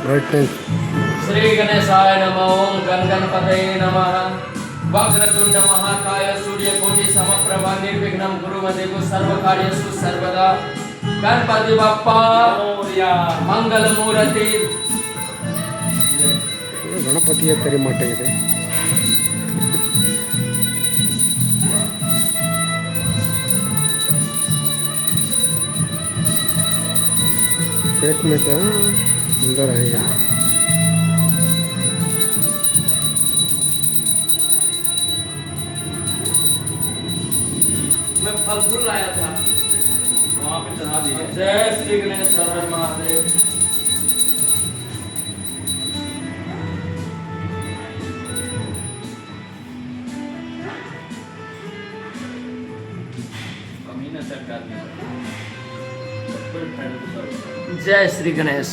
Brightness Shri गणेशाय नमः। ओम गण गणपतये नमः। वक्रतुंड महाकाय सूर्यकोटि समप्रभा निर्विघ्नं कुरु मे देव सर्वकार्येषु सर्वदा। गणपति बाप्पा मोरया। मंगल मूर्ति गणपति तेरी माटेंगे पेट में तो अंदर है यार। मैं फल फूल लाया था वहाँ पे चढ़ा दिए। जय श्री गणेश हर हर महादेव। जय श्री गणेश।